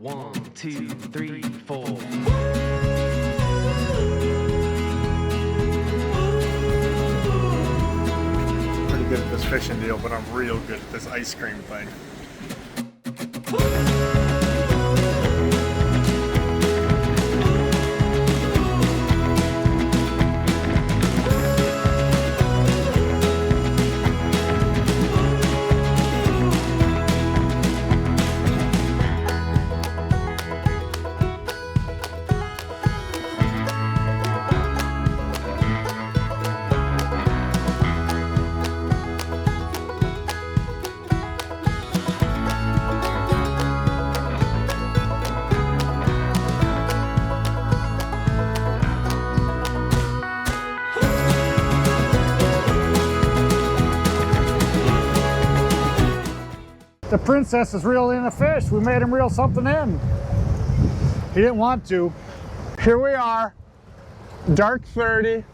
1, 2, 3, 4. Pretty good at this fishing deal, but I'm real good at this ice cream thing. The princess is reeling in a fish. We made him reel something in. He didn't want to. Here we are, dark 30.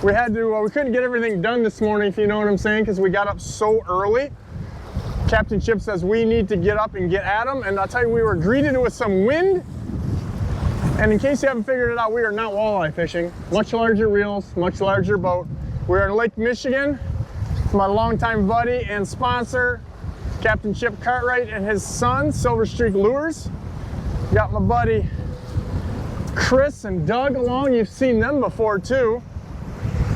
We had to, we couldn't get everything done this morning, if you know what I'm saying, because we got up so early. Captain Chip says we need to get up and get at them, and I'll tell you, we were greeted with some wind. And in case you haven't figured it out, we are not walleye fishing. Much larger reels, much larger boat. We're in Lake Michigan. It's my longtime buddy and sponsor, Captain Chip Cartwright, and his son, Silver Streak Lures. Got my buddy Chris and Doug along. You've seen them before too.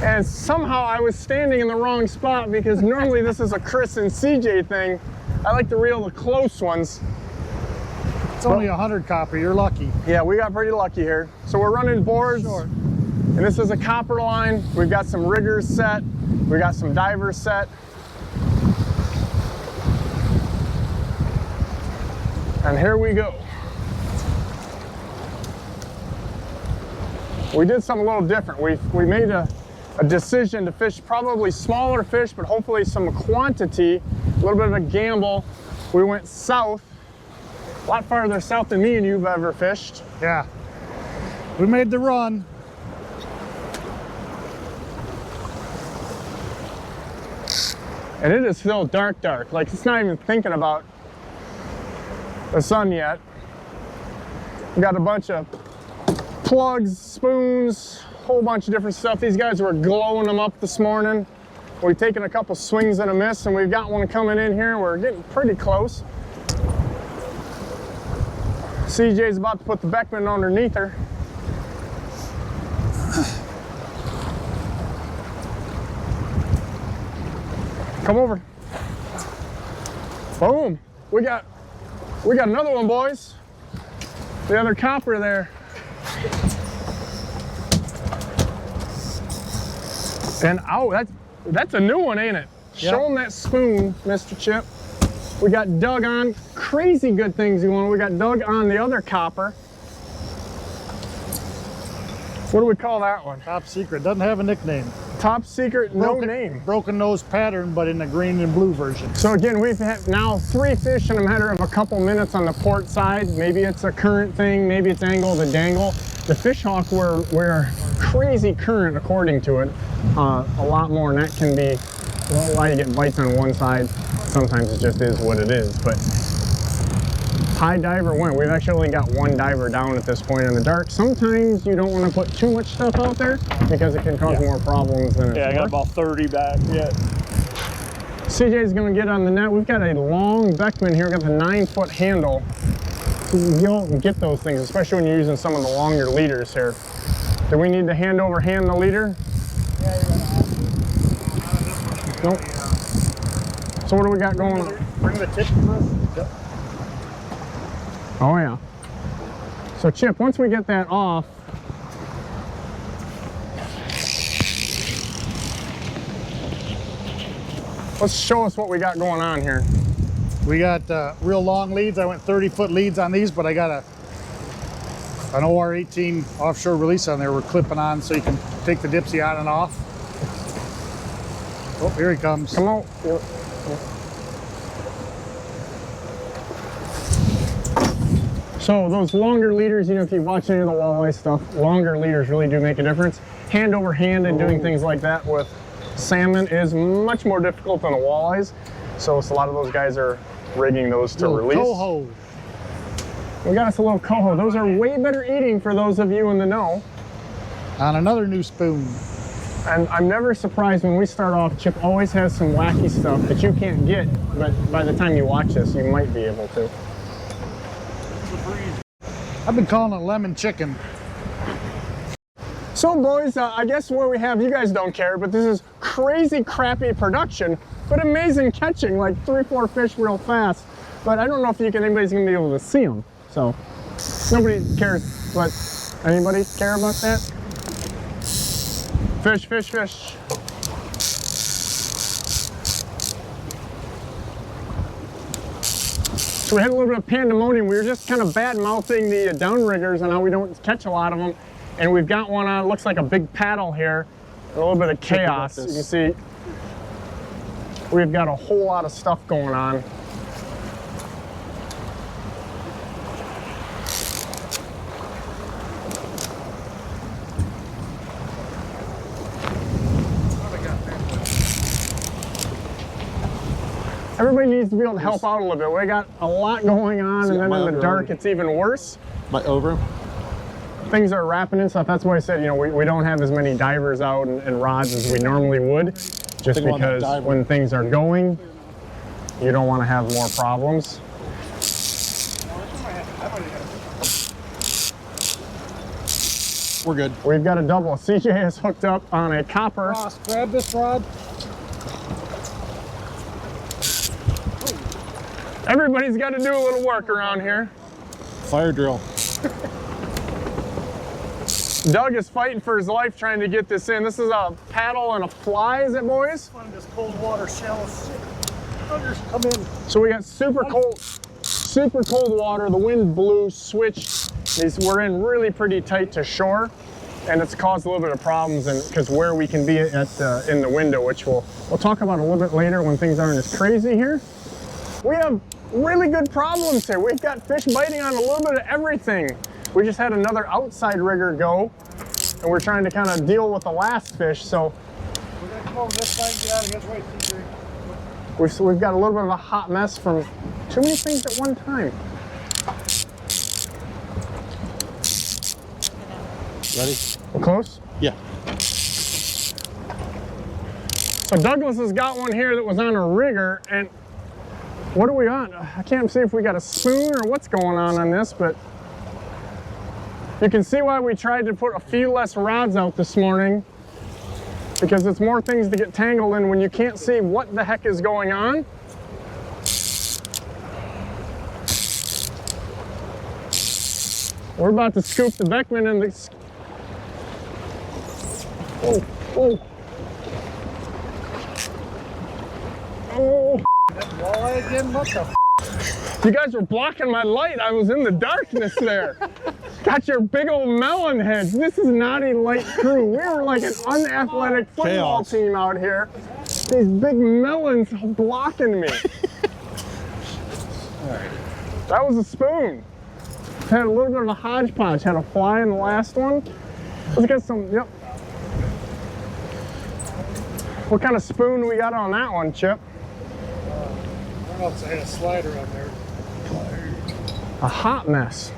And somehow I was standing in the wrong spot because normally this is a Chris and CJ thing. I like to reel the close ones. It's only 100 copper, you're lucky. Yeah, we got pretty lucky here. So we're running boards, and this is a copper line. We've got some riggers set. We got some divers set. And here we go. We did something a little different. We made a decision to fish probably smaller fish, but hopefully some quantity, a little bit of a gamble. We went south, a lot farther south than me and you've ever fished. Yeah. We made the run. And it is still dark, dark. Like it's not even thinking about the sun yet. We got a bunch of plugs, spoons, whole bunch of different stuff. These guys were glowing them up this morning. We've taken a couple swings and a miss, and we've got one coming in here. We're getting pretty close. CJ's about to put the Beckman underneath her. Come over. Boom. We got another one, boys. The other copper there. And oh, that's a new one, ain't it? Yep. Show them that spoon, Mr. Chip. We got Doug on. Crazy good things going on. We got Doug on the other copper. What do we call that one? Top secret. Doesn't have a nickname. Top secret, no name. Broken nose pattern, but in the green and blue version. So again, we've had now 3 fish in a matter of a couple minutes on the port side. Maybe it's a current thing, maybe it's angle to dangle. The fish hawk were crazy current according to it. A lot more, and that can be, well, why you get bites on one side. Sometimes it just is what it is, but high diver went. We've actually only got one diver down at this point in the dark. Sometimes you don't want to put too much stuff out there because it can cause more problems than it's worth. I got about 30 back yet. CJ's going to get on the net. We've got a long Beckman here. We've got the 9-foot handle. You don't get those things, especially when you're using some of the longer leaders here. Do we need to hand over hand the leader? Yeah, you're going to have to. Nope. So what do we got going on? Bring the tip for us. Yep. Oh yeah. So Chip, once we get that off, let's show us what we got going on here. We got real long leads. I went 30-foot leads on these, but I got an OR-18 offshore release on there. We're clipping on so you can take the dipsy on and off. Oh, here he comes. Come on. So those longer leaders, you know, if you watch any of the walleye stuff, longer leaders really do make a difference. Hand over hand and doing things like that with salmon is much more difficult than the walleyes. So a lot of those guys are rigging those to release. Coho. We got us a little coho. Those are way better eating for those of you in the know. On another new spoon. And I'm never surprised when we start off, Chip always has some wacky stuff that you can't get, but by the time you watch this, you might be able to. I've been calling it lemon chicken. So boys, I guess what we have, you guys don't care, but this is crazy crappy production, but amazing catching, like 3-4 fish real fast. But I don't know if anybody's gonna be able to see them. So nobody cares, but anybody care about that? Fish, fish, fish. So we had a little bit of pandemonium. We were just kind of bad-mouthing the downriggers and how we don't catch a lot of them. And we've got one on, looks like a big paddle here. A little bit of chaos. You can see we've got a whole lot of stuff going on. Everybody needs to be able to help out a little bit. We got a lot going on, and then in the dark, it's even worse. My over. Things are wrapping and stuff. That's why I said, you know, we don't have as many divers out and rods as we normally would, just because when things are going, you don't want to have more problems. We're good. We've got a double. CJ is hooked up on a copper. Ross, grab this rod. Everybody's got to do a little work around here. Fire drill. Doug is fighting for his life trying to get this in. This is a paddle and a fly, is it, boys? Find this cold water shells. Come in. So we got super cold water. The wind blew, switched. We're in really pretty tight to shore, and it's caused a little bit of problems because where we can be at in the window, which we'll talk about a little bit later when things aren't as crazy here. We have really good problems here. We've got fish biting on a little bit of everything. We just had another outside rigger go, and we're trying to kind of deal with the last fish. So We're gonna come over this side and get out of his way, CJ. we've got a little bit of a hot mess from too many things at one time. Ready? We're close? Yeah. So Douglas has got one here that was on a rigger, and what are we on? I can't see if we got a spoon or what's going on this, but you can see why we tried to put a few less rods out this morning, because it's more things to get tangled in when you can't see what the heck is going on. We're about to scoop the Beckman in the... Oh, oh. Oh. Walleye again? What the f? You guys were blocking my light. I was in the darkness there. Got your big old melon heads. This is not a light crew. We were like an unathletic football team out here. These big melons blocking me. All right. That was a spoon. Had a little bit of a hodgepodge. Had a fly in the last one. Let's get some, yep. What kind of spoon do we got on that one, Chip? I don't know if I had a slider on there. A hot mess.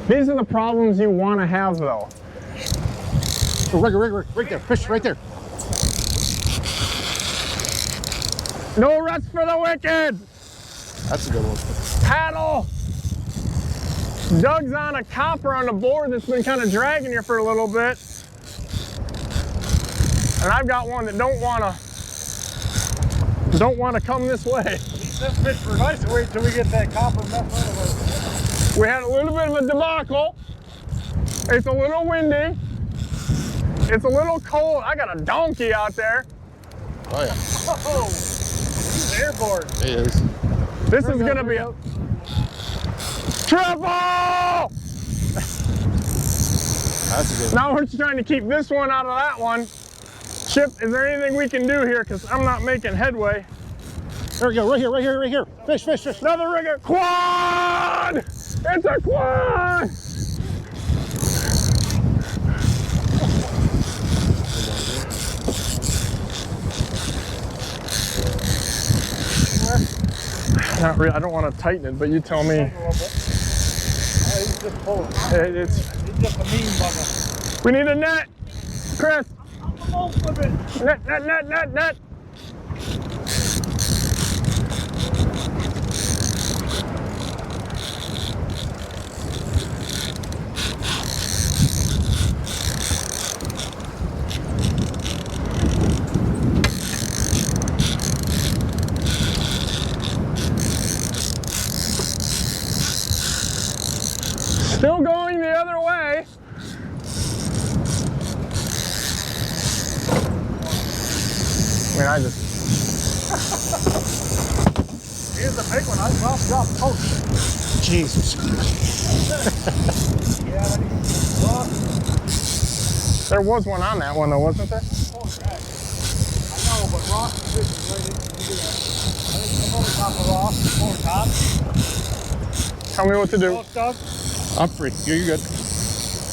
These are the problems you want to have, though. Oh, rigger, right there, fish right there. No rest for the wicked. That's a good one. Paddle. Doug's on a copper on the board that's been kind of dragging here for a little bit. And I've got one that don't want to come this way. This fish for nice to wait till we get that copper mess out of it. We had a little bit of a debacle. It's a little windy. It's a little cold. I got a donkey out there. Oh yeah. Oh, he's airborne. It is. This is gonna be a triple! That's a good one. Now we're just trying to keep this one out of that one. Chip, is there anything we can do here? Because I'm not making headway. There we go, right here. Fish. Another rigger. Quad! It's a quad! Not really. I don't want to tighten it, but you tell me. He's just pulling. It's He's just a mean bugger. we need a net, Chris. Net. Still going the other way. I mean, I just... Here's the big one. I dropped off post. Jesus. There was one on that one though, wasn't there? I know, but Ross is right into I think come over top of Ross, over top. Tell me what to do. Doug? I'm free. You're good.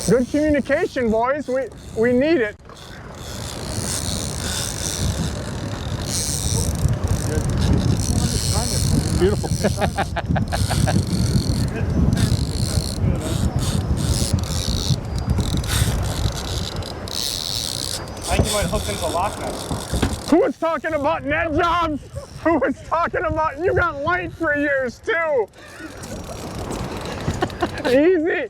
Good communication, boys. We need it. Beautiful. I think you might hook into Loch Ness. Who was talking about net jobs? Who was talking about, you got light for years too. Easy.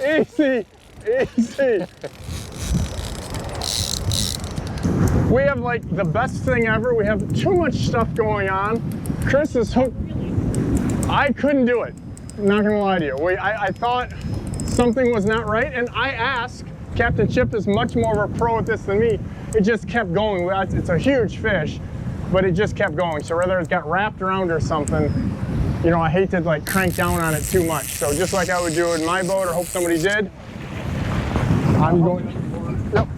Easy. We have like the best thing ever. We have too much stuff going on. Chris is hooked. I couldn't do it. I'm not gonna lie to you. I thought something was not right, and I asked. Captain Chip is much more of a pro at this than me. It just kept going. It's a huge fish, but it just kept going. So whether it got wrapped around or something, you know, I hate to like crank down on it too much. So just like I would do in my boat, or hope somebody did, I'm going. Yep.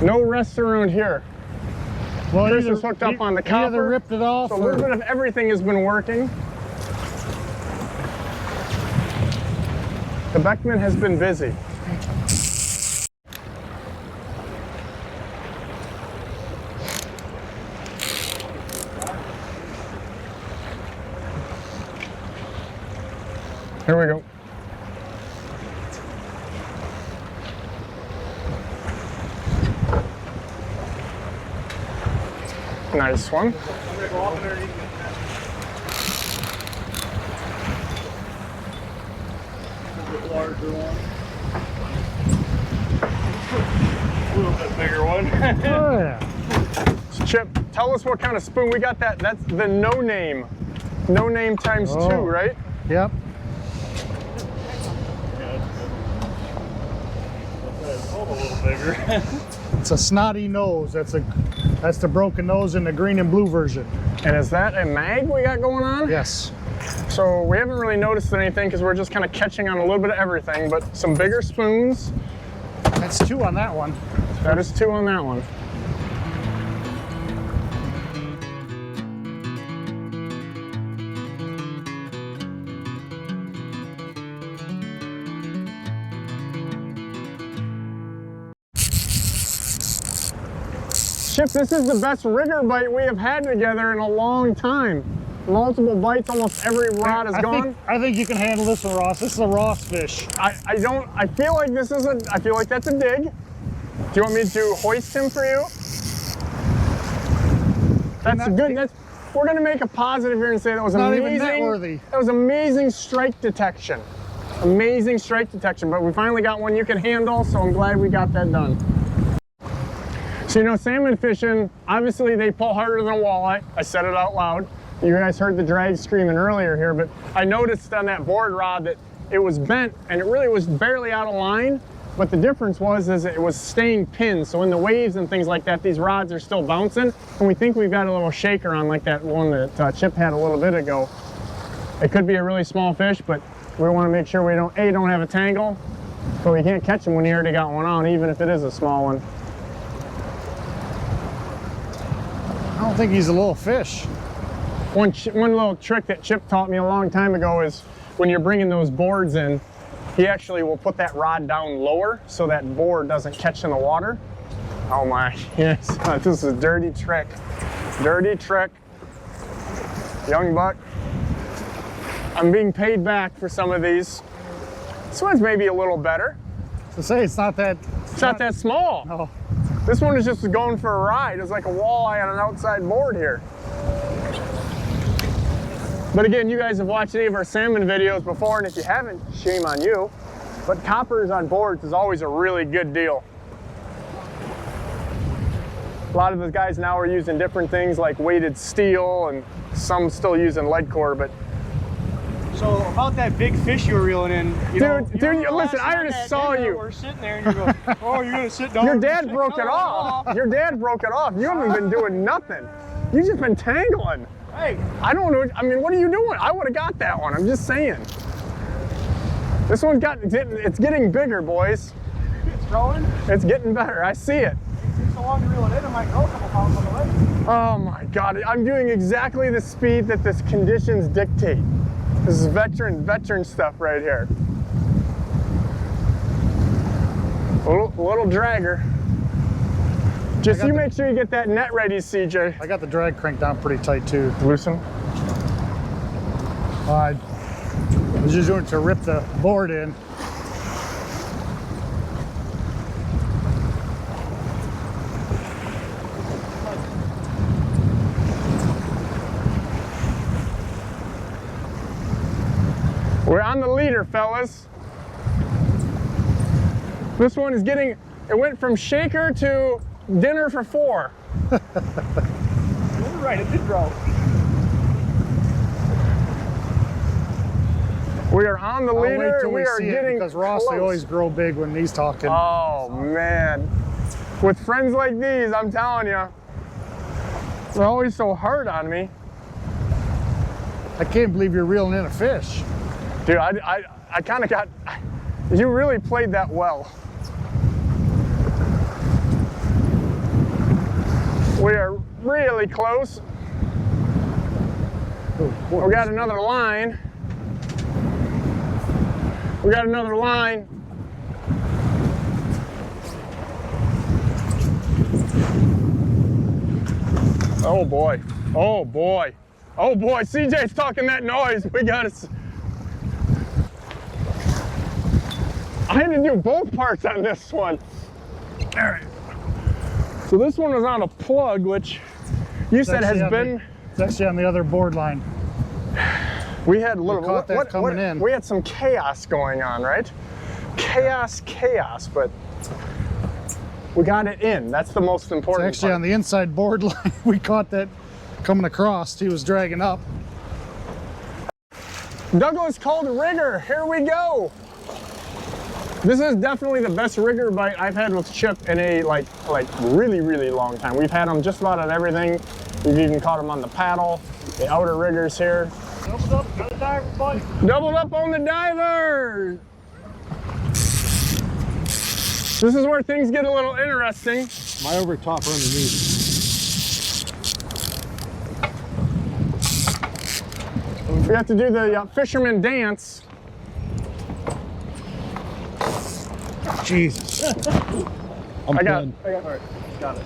No rest around here. Well, Chris is hooked up on the copper. Either ripped it off. So a little bit of everything has been working. The Beckman has been busy. Here we go. Nice one. Larger one. A little bit bigger one. Oh, yeah. Chip, tell us what kind of spoon we got. That's the no name. No name times 2, right? Yep. A little bigger. It's a snotty nose. That's the broken nose in the green and blue version. And is that a mag we got going on? Yes. So we haven't really noticed anything because we're just kind of catching on a little bit of everything, but some bigger spoons. That's 2 on that one. That is 2 on that one. Chip, this is the best rigger bite we have had together in a long time. Multiple bites, almost every rod is gone. I think you can handle this one, Ross. This is a Ross fish. I feel like this is I feel like that's a dig. Do you want me to hoist him for you? That's good. We're gonna make a positive here and say that was not amazing. even net worthy. That was amazing strike detection. Amazing strike detection, but we finally got one you can handle, so I'm glad we got that done. So, you know, salmon fishing, obviously they pull harder than a walleye. I said it out loud. You guys heard the drag screaming earlier here, but I noticed on that board rod that it was bent and it really was barely out of line. But the difference was it was staying pinned. So in the waves and things like that, these rods are still bouncing. And we think we've got a little shaker on like that one that Chip had a little bit ago. It could be a really small fish, but we want to make sure we don't have a tangle, but we can't catch them when you already got one on, even if it is a small one. I don't think he's a little fish. One little trick that Chip taught me a long time ago is when you're bringing those boards in, he actually will put that rod down lower so that board doesn't catch in the water. Oh my, yes, this is a dirty trick. Dirty trick. Young buck. I'm being paid back for some of these. This one's maybe a little better. To say it's not that. It's not that small. No. This one is just going for a ride. It's like a walleye on an outside board here. But again, you guys have watched any of our salmon videos before, and if you haven't, shame on you. But coppers on boards is always a really good deal. A lot of the guys now are using different things like weighted steel, and some still using lead core, but So about that big fish you were reeling in, listen, I already saw you. We're sitting there and you go, oh, you're gonna sit down. Your dad broke it off. Your dad broke it off. You haven't been doing nothing. You've just been tangling. Hey, I don't know. I mean, what are you doing? I would have got that one. I'm just saying. This one's it's getting bigger, boys. it's growing. It's getting better. I see it. It's so long to reel it in, it might grow a couple pounds on the way. Oh my God. I'm doing exactly the speed that the conditions dictate. This is veteran stuff right here. Little dragger. Just you make sure you get that net ready, CJ. I got the drag cranked down pretty tight too. Loosen. I was just doing it to rip the board in. We're on the leader, fellas. This one is it went from shaker to dinner for 4. You're right, it did grow. We are on the I'll leader. wait till We are see getting it because Ross, they close. always grow big when he's talking. Oh man, with friends like these, I'm telling you, they're always so hard on me. I can't believe you're reeling in a fish. Dude, I kind of got, you really played that well. We are really close. We got another line. We got another line. Oh boy, oh boy, oh boy, CJ's talking that noise. We got to. I had to do both parts on this one. All right. So this one was on a plug, which you said has been. It's actually on the other board line. We had a little. Caught that coming in. We had some chaos going on, right? Chaos, but we got it in. That's the most important. It's actually on the inside board line. We caught that coming across. He was dragging up. Douglas called rigger. Here we go. This is definitely the best rigger bite I've had with Chip in a like really, really long time. We've had them just about on everything. We've even caught them on the paddle, the outer riggers here. Doubled up, got a diver, buddy. Doubled up on the diver. This is where things get a little interesting. My over top or underneath? We have to do the fisherman dance. Jesus. I got it. All right, got it.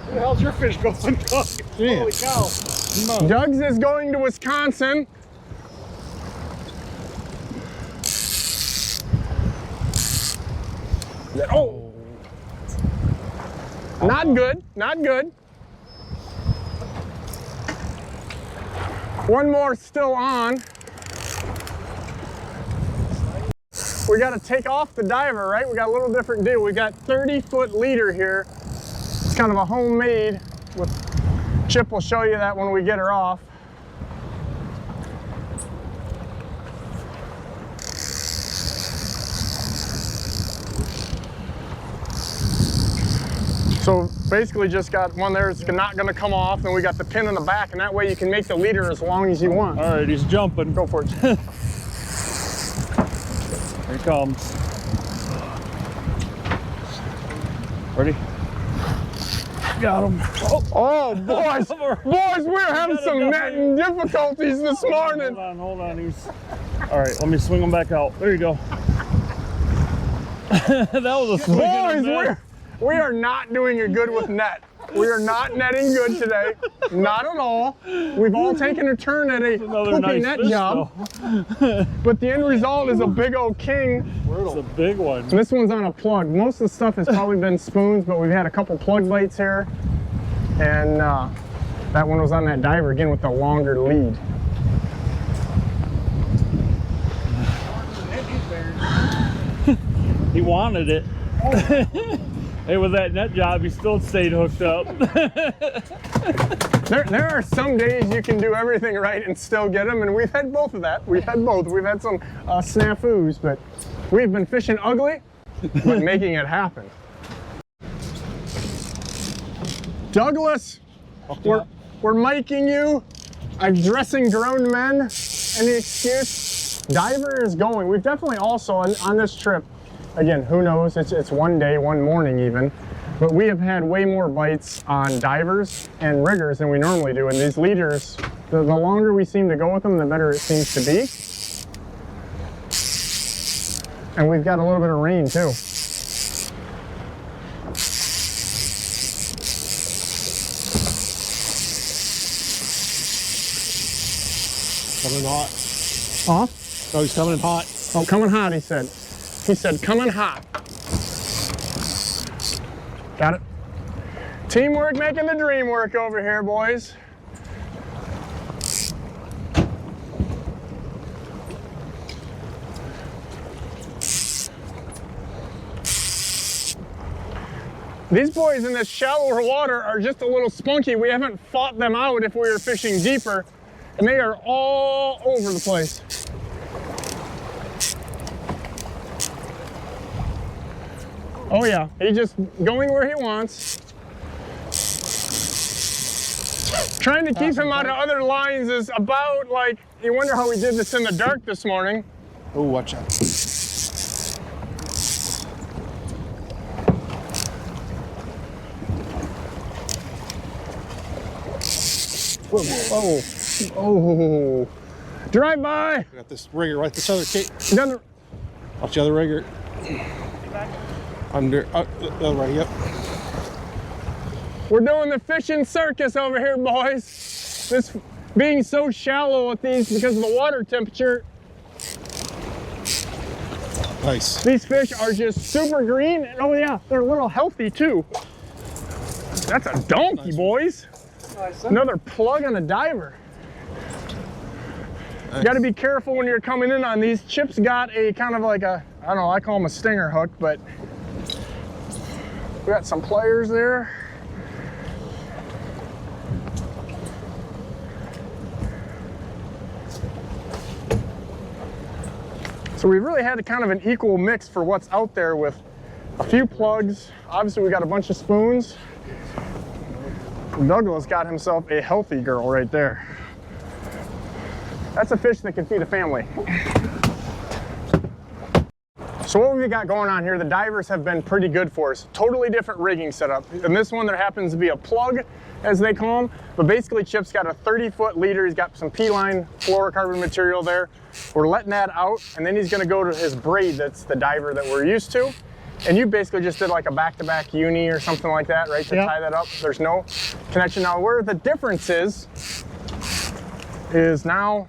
Where the hell's your fish going? Holy cow. Doug's is going to Wisconsin. Oh. Not good, not good. One more still on. We got to take off the diver, right? We got a little different deal. We got 30-foot leader here. It's kind of a homemade. Chip will show you that when we get her off. So basically just got one there that's not going to come off, and we got the pin in the back, and that way you can make the leader as long as you want. All right, he's jumping. Go for it. Here he comes. Ready? Got him. Oh, boys, boys, we're having some netting difficulties this morning. Hold on, all right, let me swing him back out. There you go. That was a swing. Boys, we are not doing it good with net. We are not netting good today. Not at all. We've all taken a turn at a poopy net job. But the end result is a big old king. It's a big one. And this one's on a plug. Most of the stuff has probably been spoons, but we've had a couple plug bites here. And that one was on that diver again with the longer lead. He wanted it. Hey, with that net job, he still stayed hooked up. There are some days you can do everything right and still get them, and we've had both of that. We've had both. We've had some snafus, but we've been fishing ugly, but making it happen. Douglas, we're miking you, addressing grown men. Any excuse? Diver is going. We've definitely also on this trip. Again, who knows? It's one day, one morning even. But we have had way more bites on divers and riggers than we normally do. And these leaders, the longer we seem to go with them, the better it seems to be. And we've got a little bit of rain too. Coming hot. Huh? Oh, he's coming hot. Oh, coming hot, he said. He said, coming hot. Got it? Teamwork making the dream work over here, boys. These boys in this shallower water are just a little spunky. We haven't fought them out if we were fishing deeper, and they are all over the place. Oh yeah, he's just going where he wants. Trying to keep him out of other lines is about like, you wonder how we did this in the dark this morning. Oh, watch out. Oh, oh, drive by. I got this rigger right this other cape. Another. Watch the other rigger. Under, the other right, yep. We're doing the fishing circus over here, boys. This being so shallow with these because of the water temperature. Nice. These fish are just super green. And oh yeah, they're a little healthy too. That's a donkey, nice, boys. Nice. Another plug on a diver. Nice. You got to be careful when you're coming in on these. Chip's got a kind of like a, I don't know, I call them a stinger hook, but we got some pliers there. So we've really had a kind of an equal mix for what's out there with a few plugs. Obviously we got a bunch of spoons. Douglas got himself a healthy girl right there. That's a fish that can feed a family. So what we've got going on here, the divers have been pretty good for us. Totally different rigging setup. In this one, there happens to be a plug, as they call them, but basically Chip's got a 30-foot leader. He's got some P-line fluorocarbon material there. We're letting that out, and then he's gonna go to his braid. That's the diver that we're used to. And you basically just did like a back-to-back uni or something like that, right, to tie that up. There's no connection. Now, where the difference is now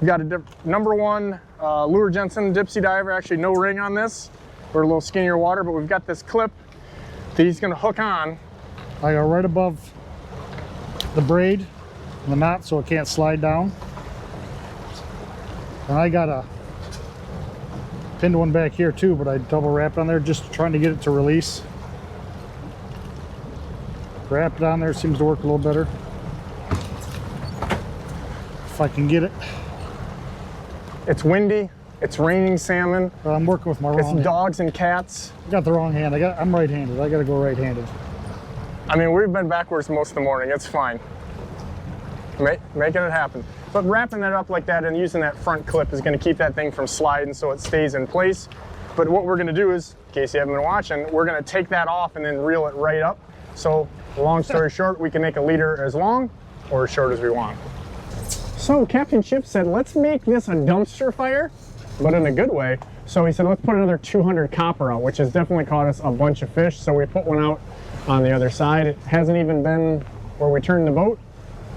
you got a number one Lure Jensen Dipsy diver, actually no ring on this. We're a little skinnier water, but we've got this clip that he's gonna hook on. I got right above the braid and the knot so it can't slide down. And I got a pinned one back here too, but I double wrapped on there just trying to get it to release. Wrap it on there, seems to work a little better. If I can get it. It's windy, it's raining salmon. I'm working with my wrong hand. It's dogs and cats. I got the wrong hand. I'm right-handed. I gotta go right-handed. I mean, we've been backwards most of the morning. It's fine. Making it happen. But wrapping that up like that and using that front clip is gonna keep that thing from sliding so it stays in place. But what we're gonna do is, in case you haven't been watching, we're gonna take that off and then reel it right up. So, long story short, we can make a leader as long or as short as we want. So Captain Chip said, let's make this a dumpster fire, but in a good way. So he said, let's put another 200 copper out, which has definitely caught us a bunch of fish. So we put one out on the other side. It hasn't even been where we turned the boat.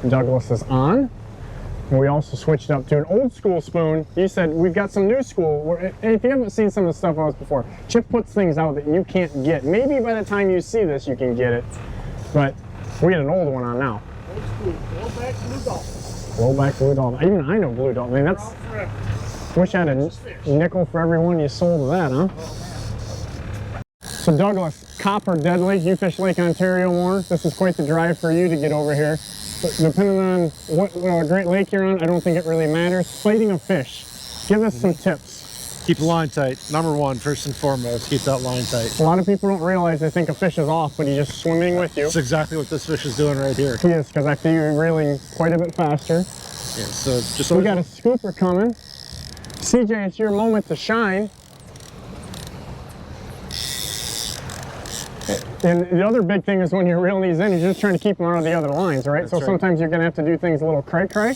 Douglas is on. And we also switched up to an old school spoon. You said we've got some new school. And if you haven't seen some of the stuff on us before, Chip puts things out that you can't get. Maybe by the time you see this, you can get it. But we got an old one on now. Old school, rollback blue dolphin. Rollback blue dolphin. Even I know blue dolphin. I mean, that's. Wish I had a nickel for every one you sold of that, huh? So Douglas, copper dead lake. You fish Lake Ontario more. This is quite the drive for you to get over here. But depending on what Great Lake you're on, I don't think it really matters. Sighting a fish. Give us some tips. Keep the line tight. Number one, first and foremost, keep that line tight. A lot of people don't realize they think a fish is off, but he's just swimming with you. That's exactly what this fish is doing right here. He is, because I feel you're reeling quite a bit faster. Yeah, so just We got a scooper coming. CJ, it's your moment to shine. And the other big thing is when you're reeling these in, you're just trying to keep them out of the other lines, right? So sometimes you're going to have to do things a little cray-cray.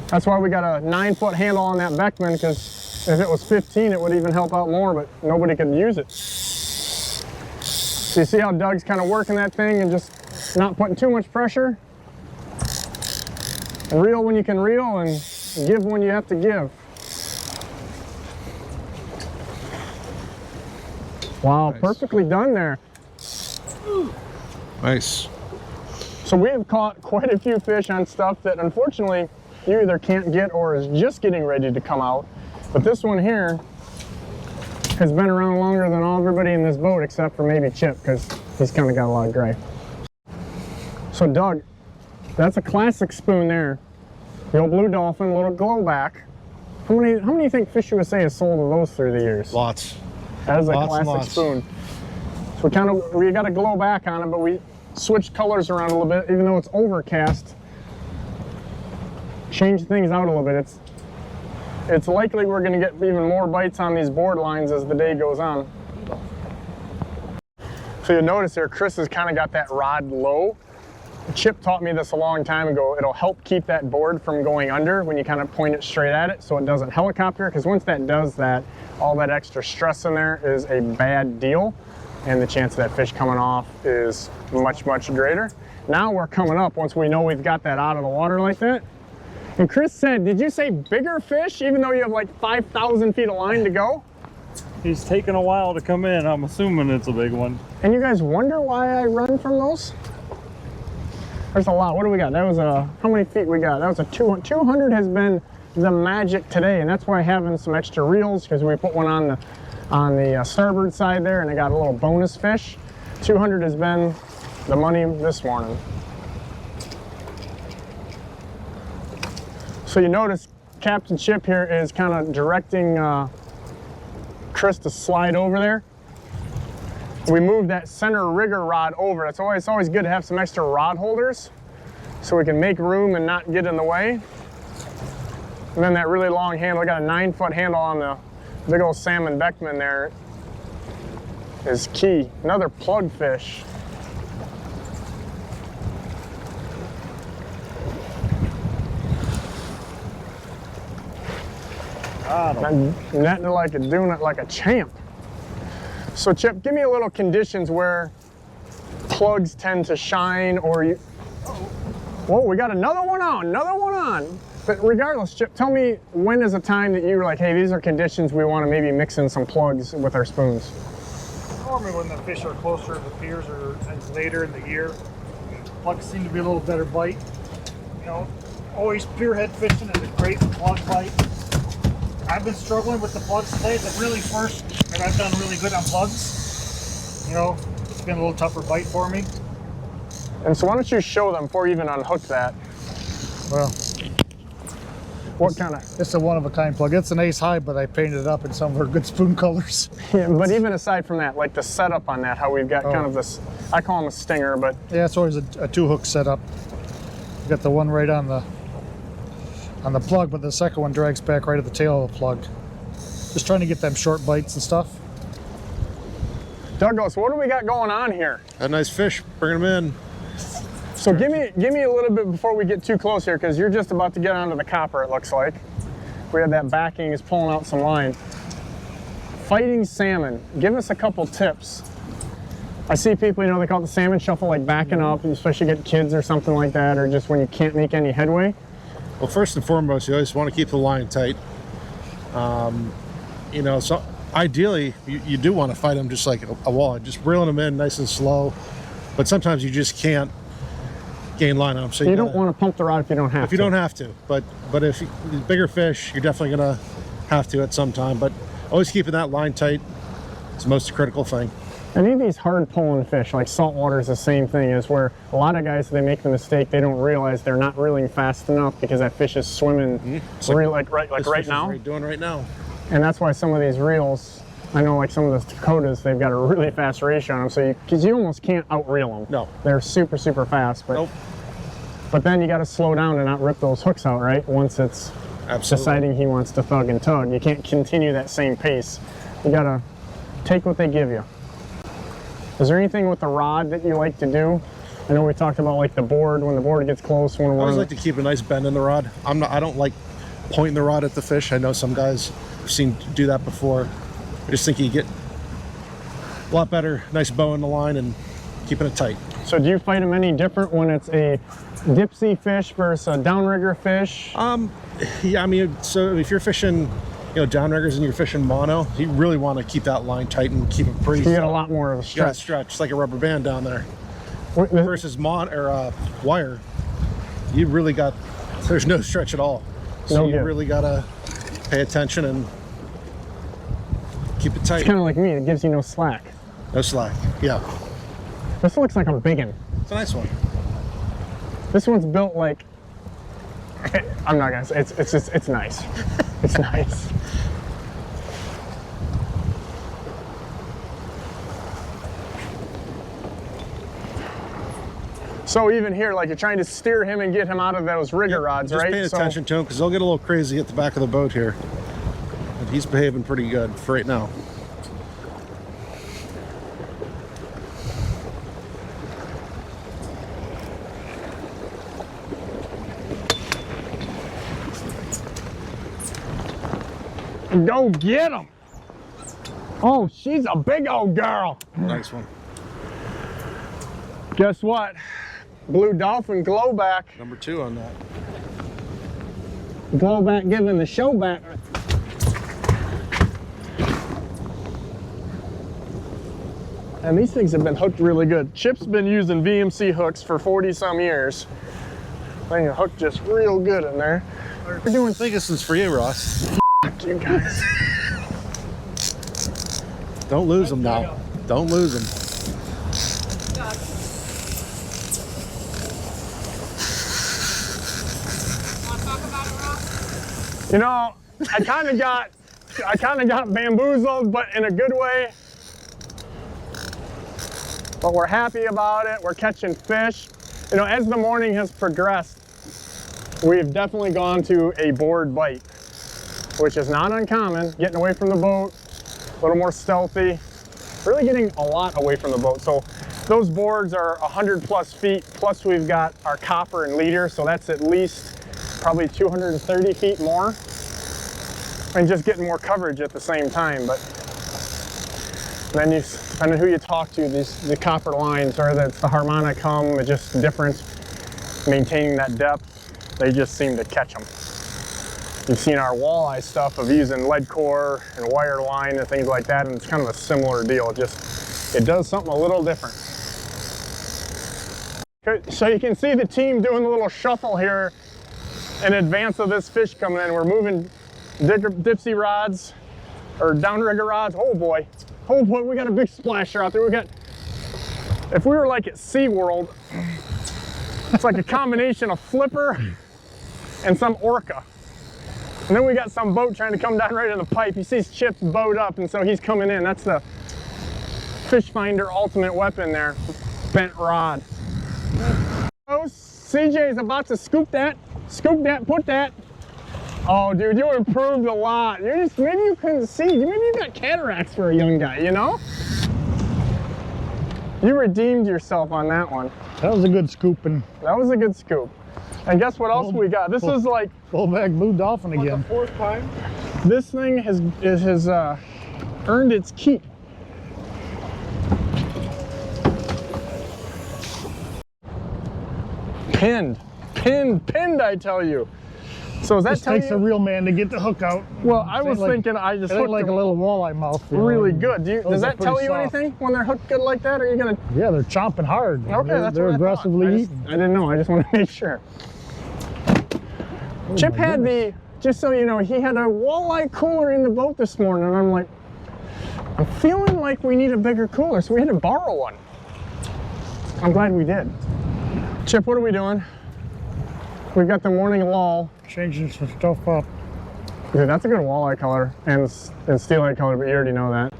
That's why we got a 9-foot handle on that Beckman, because if it was 15, it would even help out more, but nobody could use it. So you see how Doug's kind of working that thing and just not putting too much pressure? And reel when you can reel and give when you have to give. Wow, nice. Perfectly done there. Nice. So we have caught quite a few fish on stuff that unfortunately you either can't get or is just getting ready to come out. But this one here has been around longer than everybody in this boat except for maybe Chip, because he's kind of got a lot of gray. So Doug, that's a classic spoon there. The old blue dolphin, little glow back. How many do you think Fish USA has sold of those through the years? Lots. That is a Lots classic spoon. So we got a glow back on it, but we switched colors around a little bit, even though it's overcast. Change things out a little bit. It's likely we're going to get even more bites on these board lines as the day goes on. So you'll notice here, Chris has kind of got that rod low. Chip taught me this a long time ago. It'll help keep that board from going under when you kind of point it straight at it so it doesn't helicopter, because once that does that, all that extra stress in there is a bad deal, and the chance of that fish coming off is much, much greater. Now we're coming up once we know we've got that out of the water like that. And Chris said, did you say bigger fish even though you have like 5,000 feet of line to go? He's taking a while to come in. I'm assuming it's a big one. And you guys wonder why I run from those? There's a lot. What do we got? That was a, how many feet we got? That was a 200. 200 has been the magic today, and that's why having some extra reels, because we put one on the starboard side there, and I got a little bonus fish. 200 has been the money this morning. So you notice Captain Chip here is kind of directing Chris to slide over there. We moved that center rigger rod over. It's always good to have some extra rod holders so we can make room and not get in the way. And then that really long handle, we got a 9-foot handle on the big old salmon Beckman there, is key. Another plug fish. Netting like a, doing it like a champ. So Chip, give me a little conditions where plugs tend to shine, or you. Whoa, we got another one on. But regardless, Chip, tell me when is a time that you were like, hey, these are conditions we want to maybe mix in some plugs with our spoons. Normally when the fish are closer to the piers or later in the year, plugs seem to be a little better bite. You know, always spearhead fishing is a great plug bite. I've been struggling with the plugs today. The really first that I've done really good on plugs. You know, it's been a little tougher bite for me. And so why don't you show them before you even unhook that? Well, what kind of? It's a one-of-a-kind plug. It's an ace high, but I painted it up in some of our good spoon colors. Yeah, but even aside from that, like the setup on that, how we've got kind of this, I call them a stinger, but. Yeah, it's always a 2-hook setup. You got the one right on the plug, but the second one drags back right at the tail of the plug. Just trying to get them short bites and stuff. Douglas, what do we got going on here? A nice fish, bringing them in. So give me a little bit before we get too close here, because you're just about to get onto the copper, it looks like. We have that backing is pulling out some line. fighting salmon. Give us a couple tips. I see people, you know, they call it the salmon shuffle, like backing up, especially get kids or something like that, or just when you can't make any headway. Well, first and foremost, you always want to keep the line tight. You know, so ideally, you do want to fight them just like a walleye, just reeling them in nice and slow. But sometimes you just can't gain line on them. So you don't want to pump the rod if you don't have to. If you don't have to. But if bigger fish, you're definitely going to have to at some time. But always keeping that line tight is the most critical thing. Any of these hard pulling fish, like saltwater is the same thing, is where a lot of guys, they make the mistake, they don't realize they're not reeling fast enough because that fish is swimming like right now. Doing right now. And that's why some of these reels, I know like some of the Dakotas, they've got a really fast ratio on them, so because you almost can't out-reel them. No. They're super, super fast, but nope. But then you got to slow down and not rip those hooks out, right? Once it's deciding he wants to thug and tug. You can't continue that same pace. You got to take what they give you. Is there anything with the rod that you like to do? I know we talked about like the board, when the board gets close. When I always like to keep a nice bend in the rod. I don't like pointing the rod at the fish. I know some guys have seen do that before. I just think you get a lot better, nice bow in the line and keeping it tight. So do you fight them any different when it's a dipsy fish versus a downrigger fish? Yeah, I mean, so if you're fishing, you know, downriggers and you're fishing mono, you really want to keep that line tight and keep it pretty. You get a lot more of a stretch. You got to stretch, it's like a rubber band down there. Versus wire, you really got, there's no stretch at all. So you really got to pay attention and keep it tight. It's kind of like me, it gives you no slack. No slack, yeah. This looks like a big one. It's a nice one. This one's built like, I'm not gonna say, it's nice. It's nice. So even here, like you're trying to steer him and get him out of those rigger rods, just right? Just paying attention to him because they'll get a little crazy at the back of the boat here. But he's behaving pretty good for right now. Go get him! Oh, she's a big old girl. Nice one. Guess what? Blue dolphin glowback. Number 2 on that. Glowback giving the show back. And these things have been hooked really good. Chip's been using VMC hooks for 40 some years. They hooked just real good in there. We're doing, I think this is for you, Ross. You guys. Don't lose them now. Don't lose them. You know, I kind of got bamboozled, but in a good way. But we're happy about it. We're catching fish. You know, as the morning has progressed, we've definitely gone to a board bite, which is not uncommon. Getting away from the boat, a little more stealthy, really getting a lot away from the boat. So those boards are 100+ feet, plus we've got our copper and leader, so that's at least probably 230 feet more, and just getting more coverage at the same time. But then depending on who you talk to, the copper lines, or that's the harmonic hum, it's just different, maintaining that depth, they just seem to catch them. You've seen our walleye stuff of using lead core and wire line and things like that, and it's kind of a similar deal. It does something a little different. So you can see the team doing a little shuffle here in advance of this fish coming in. We're moving dipsy rods or downrigger rods. Oh boy, we got a big splasher out there. If we were like at SeaWorld, it's like a combination of flipper and some orca. And then we got some boat trying to come down right in the pipe. He sees Chip's boat up, and so he's coming in. That's the fish finder ultimate weapon there, bent rod. Oh, CJ's about to scoop that, put that. Oh, dude, you improved a lot. Maybe you couldn't see. Maybe you got cataracts for a young guy, you know? You redeemed yourself on that one. That was a good scooping. That was a good scoop. And guess what else we got? This is like fullback blue dolphin again. The 4th time. This thing is his earned its keep. Pinned, I tell you. So is that This takes a real man to get the hook out. Well, I was thinking I just It ain't hooked like them a little walleye mouth. you know, really and good. those Does are that tell pretty you soft. anything when they're hooked good like that? Or are you gonna? Yeah, they're chomping hard. Okay, they're, that's they're what I aggressively thought. eating. I didn't know. I just want to make sure. Chip my had goodness. just so you know, he had a walleye cooler in the boat this morning, and I'm like, I'm feeling like we need a bigger cooler, so we had to borrow one. I'm glad we did. Chip, what are we doing? We've got the morning lull. Changing some stuff up. Dude, that's a good walleye color and steelhead color, but you already know that.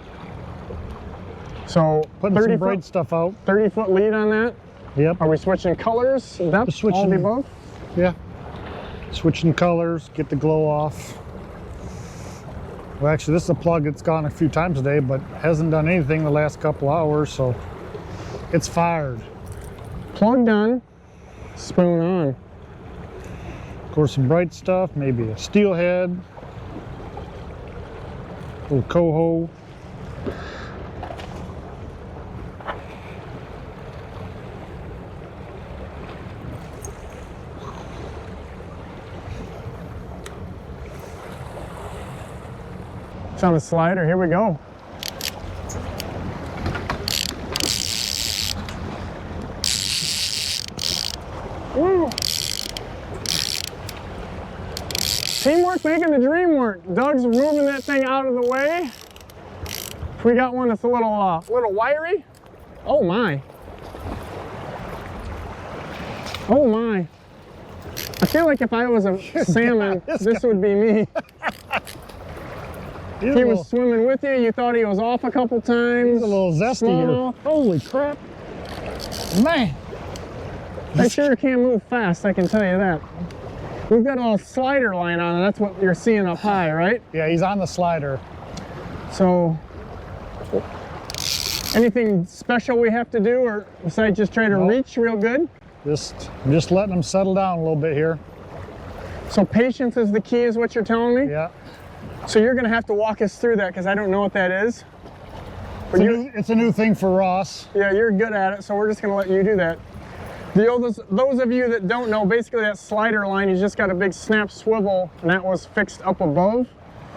So Putting some bright stuff out. 30-foot lead on that. Yep. Are we switching colors? Depth, switching- all the above? Yeah. Switching colors, get the glow off. Well, actually, this is a plug that's gone a few times today, but hasn't done anything the last couple hours, so it's fired. Plug done, spoon on. Of course, some bright stuff, maybe a steelhead, little coho. It's on the slider, here we go. Woo. Teamwork making the dream work. Doug's moving that thing out of the way. If we got one that's a little wiry. Oh my. Oh my. I feel like if I was a salmon, this would be me. He was swimming with you, you thought he was off a couple times. He's a little zesty here. Smallmouth. Holy crap. Man. They sure can move fast, I can tell you that. We've got a slider line on it, that's what you're seeing up high, right? Yeah, he's on the slider. So, anything special we have to do, or besides just try to reach real good? Just letting them settle down a little bit here. So patience is the key, is what you're telling me? Yeah. So you're gonna have to walk us through that, because I don't know what that is. But It's a new thing for Ross. yeah, you're good at it, so we're just gonna let you do that. Those of you that don't know, basically that slider line, you just got a big snap swivel, and that was fixed up above.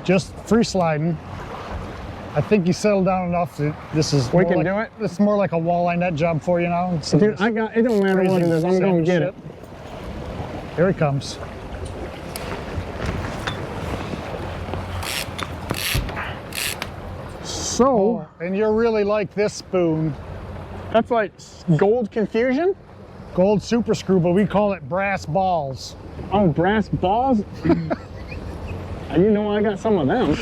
Just free sliding. I think you settled down enough that this is We can do it? This is more like a walleye net job for you now. So Dude, it don't matter what it is, I'm gonna get it. Here he comes. So, And you're really like this spoon. that's like gold confusion? Gold super screw, but we call it brass balls. Oh, brass balls? You know I got some of them.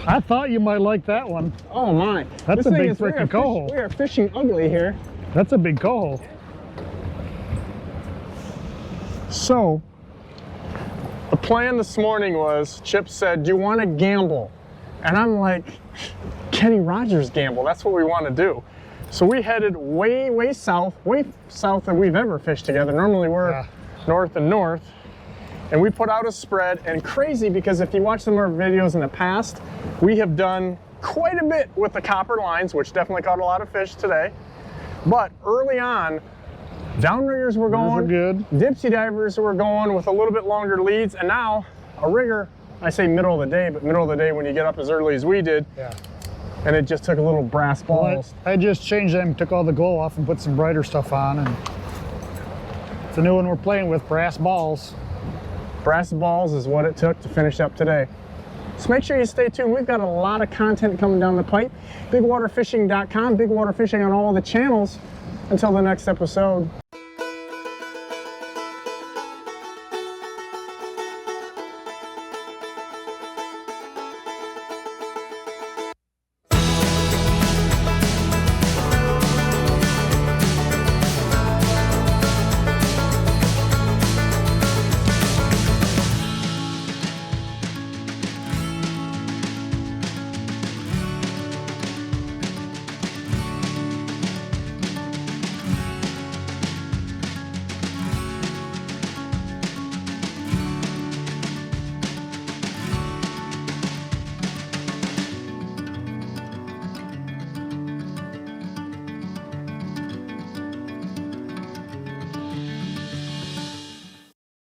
I thought you might like that one. Oh my. That's This a thing big is- we are frickin' coho. We are fishing ugly here. That's a big coho. So, the plan this morning was, Chip said, do you want to gamble? And I'm like, Kenny Rogers gamble, that's what we want to do. So we headed way south than we've ever fished together. Normally we're north and north. And we put out a spread, and crazy because if you watch some of our videos in the past, we have done quite a bit with the copper lines, which definitely caught a lot of fish today. But early on, downriggers were going, good. dipsy divers were going with a little bit longer leads, and now a rigger, I say middle of the day, but middle of the day when you get up as early as we did, and it just took a little brass balls. Well, I just changed them, took all the glow off and put some brighter stuff on, and it's a new one we're playing with, brass balls. Brass balls is what it took to finish up today. So make sure you stay tuned. We've got a lot of content coming down the pipe. Bigwaterfishing.com, Bigwater Fishing on all of the channels. Until the next episode.